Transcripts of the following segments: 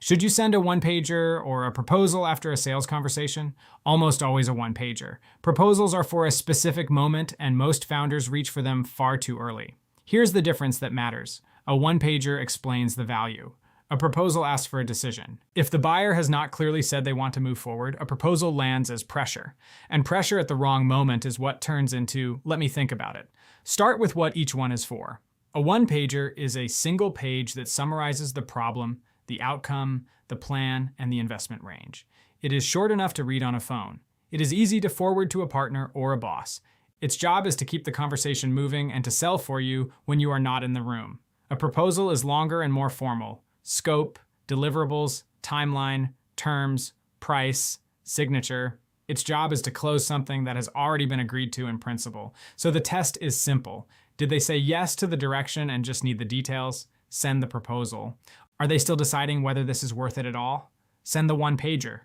Should you send a one-pager or a proposal after a sales conversation? Almost always a one-pager. Proposals are for a specific moment, and most founders reach for them far too early. Here's the difference that matters. A one-pager explains the value. A proposal asks for a decision. If the buyer has not clearly said they want to move forward, a proposal lands as pressure. And pressure at the wrong moment is what turns into, let me think about it. Start with what each one is for. A one-pager is a single page that summarizes the problem, the outcome, the plan, and the investment range. It is short enough to read on a phone. It is easy to forward to a partner or a boss. Its job is to keep the conversation moving and to sell for you when you are not in the room. A proposal is longer and more formal. Scope, deliverables, timeline, terms, price, signature. Its job is to close something that has already been agreed to in principle. So the test is simple. Did they say yes to the direction and just need the details? Send the proposal. Are they still deciding whether this is worth it at all? Send the one-pager.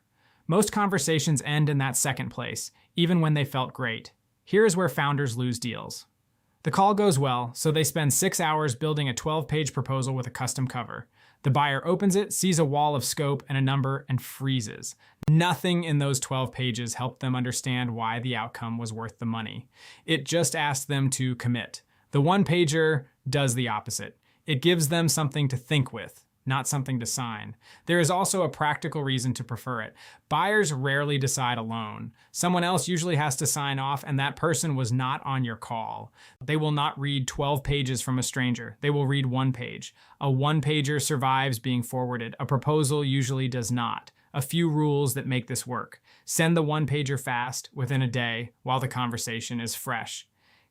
Most conversations end in that second place, even when they felt great. Here is where founders lose deals. The call goes well, so they spend 6 hours building a 12-page proposal with a custom cover. The buyer opens it, sees a wall of scope and a number, and freezes. Nothing in those 12 pages helped them understand why the outcome was worth the money. It just asked them to commit. The one-pager does the opposite. It gives them something to think with, not something to sign. There is also a practical reason to prefer it. Buyers rarely decide alone. Someone else usually has to sign off, and that person was not on your call. They will not read 12 pages from a stranger. They will read one page. A one-pager survives being forwarded. A proposal usually does not. A few rules that make this work. Send the one-pager fast, within a day, while the conversation is fresh.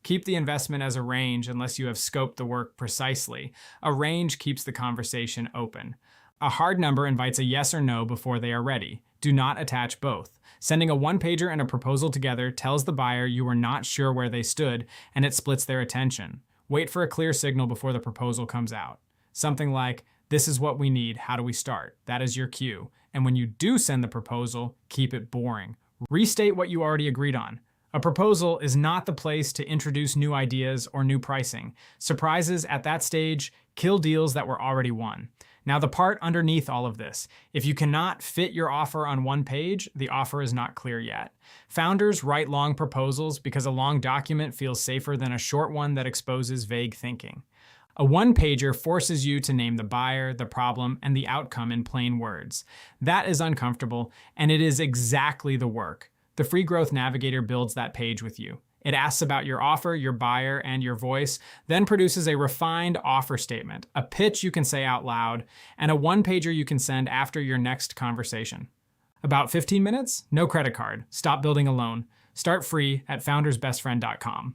Keep the investment as a range unless you have scoped the work precisely. A range keeps the conversation open. A hard number invites a yes or no before they are ready. Do not attach both. Sending a one-pager and a proposal together tells the buyer you are not sure where they stood, and it splits their attention. Wait for a clear signal before the proposal comes out. Something like, "This is what we need, how do we start?" That is your cue. And when you do send the proposal, keep it boring. Restate what you already agreed on. A proposal is not the place to introduce new ideas or new pricing. Surprises at that stage kill deals that were already won. Now the part underneath all of this. If you cannot fit your offer on one page, the offer is not clear yet. Founders write long proposals because a long document feels safer than a short one that exposes vague thinking. A one-pager forces you to name the buyer, the problem, and the outcome in plain words. That is uncomfortable, and it is exactly the work. The Free Growth Navigator builds that page with you. It asks about your offer, your buyer, and your voice, then produces a refined offer statement, a pitch you can say out loud, and a one-pager you can send after your next conversation. About 15 minutes? No credit card. Stop building alone. Start free at foundersbestfriend.com.